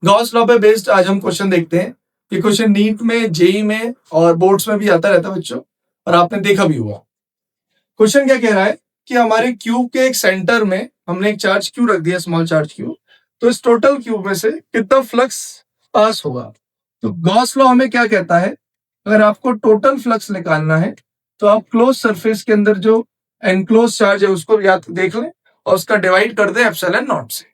Gauss law पे based आज हम क्वेश्चन देखते हैं। ये क्वेश्चन नीट में, जेई में और बोर्ड्स में भी आता रहता है बच्चों, और आपने देखा भी हुआ। क्वेश्चन क्या कह रहा है कि हमारे क्यूब के एक सेंटर में हमने एक चार्ज क्यू रख दिया, स्मॉल चार्ज क्यू। तो इस टोटल क्यूब में से कितना फ्लक्स पास होगा? तो गॉस लॉ हमें क्या कहता है, अगर आपको टोटल फ्लक्स निकालना है तो आप क्लोज सरफेस के अंदर जो एनक्लोज चार्ज है उसको या तो देख लें और उसका डिवाइड कर दें एप्सिलॉन नॉट से।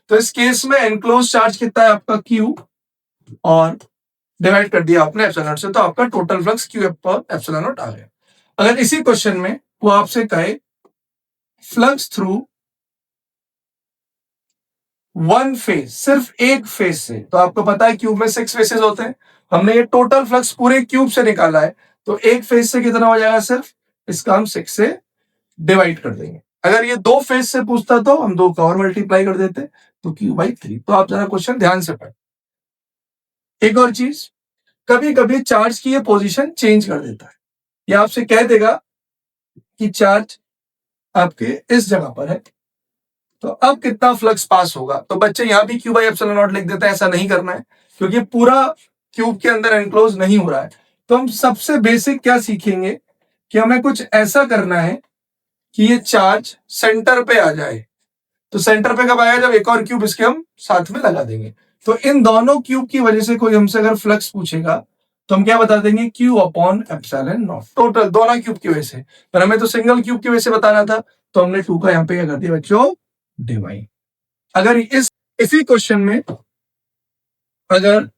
तो इस केस में एनक्लोज चार्ज कितना है आपका क्यू, और डिवाइड कर दिया आपने एप्सिलॉन नॉट से, तो आपका total flux Q epsilon naught आ गया। अगर इसी क्वेश्चन में वो आपसे कहे फ्लक्स थ्रू वन फेज, सिर्फ एक फेज से, तो आपको पता है क्यूब में 6 फेसेस होते हैं, हमने ये टोटल फ्लक्स पूरे क्यूब से निकाला है, तो एक फेज से कितना हो जाएगा, सिर्फ इसका हम 6 से डिवाइड कर देंगे। अगर ये 2 फेज से पूछता तो हम 2 का और मल्टीप्लाई कर देते, तो क्यू बाई 3। तो आप जरा क्वेश्चन ध्यान से पढ़ें। एक और चीज, कभी कभी चार्ज की ये पोजीशन चेंज कर देता है, ये आपसे कह देगा कि चार्ज आपके इस जगह पर है, तो अब कितना फ्लक्स पास होगा। तो बच्चे यहां भी क्यू बाई एप्सिलॉन नॉट लिख देते हैं, ऐसा नहीं करना है क्योंकि पूरा क्यूब के अंदर एनक्लोज नहीं हो रहा है। तो हम सबसे बेसिक क्या सीखेंगे कि हमें कुछ ऐसा करना है कि ये चार्ज सेंटर पे आ जाए। तो सेंटर पे कब आएगा, जब एक और क्यूब इसके हम साथ में लगा देंगे। तो इन दोनों क्यूब की वजह से कोई हमसे अगर फ्लक्स पूछेगा तो हम क्या बता देंगे, Q upon epsilon not, total दोनों क्यूब की वजह से। पर हमें तो सिंगल क्यूब की वजह से बताना था, तो हमने 2 का यहाँ पे क्या कर दिया बच्चों, डिवाइड। अगर इसी क्वेश्चन में अगर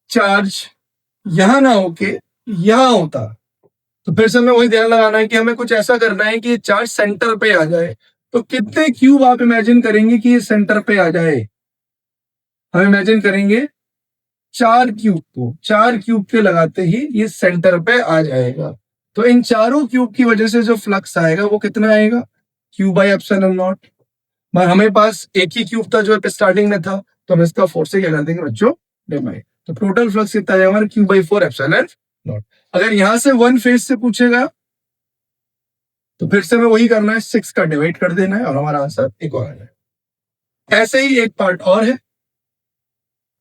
चार्ज यहां ना होके यहां होता, तो फिर से हमें वही ध्यान लगाना है कि हमें कुछ ऐसा करना है कि चार्ज सेंटर पे आ जाए। तो कितने क्यूब आप इमेजिन करेंगे कि ये सेंटर पे आ जाए? हम इमेजिन करेंगे 4 क्यूब को, 4 क्यूब के लगाते ही ये सेंटर पे आ जाएगा। तो इन चारों क्यूब की वजह से जो फ्लक्स आएगा वो कितना आएगा, क्यू बाई एप्सिलॉन नॉट। हमें पास एक ही क्यूब था जो स्टार्टिंग में था, तो हम इसका 4 से क्या कर देंगे बच्चों, डिवाइड। तो टोटल फ्लक्स कितना आएगा हमारा, क्यू बाई 4 एप्सिलॉन नॉट। अगर यहां से वन फेज से पूछेगा तो फिर से हमें वही करना है, 6 का डिवाइड कर देना है और हमारा आंसर एक और आना है। ऐसे ही एक पार्ट और है,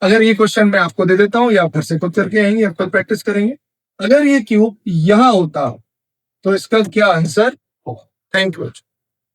अगर ये क्वेश्चन मैं आपको दे देता हूं या फिर से खुद करके आएंगे या खुद प्रैक्टिस करेंगे। अगर ये क्यूब यहां होता तो इसका क्या आंसर होगा? Thank you.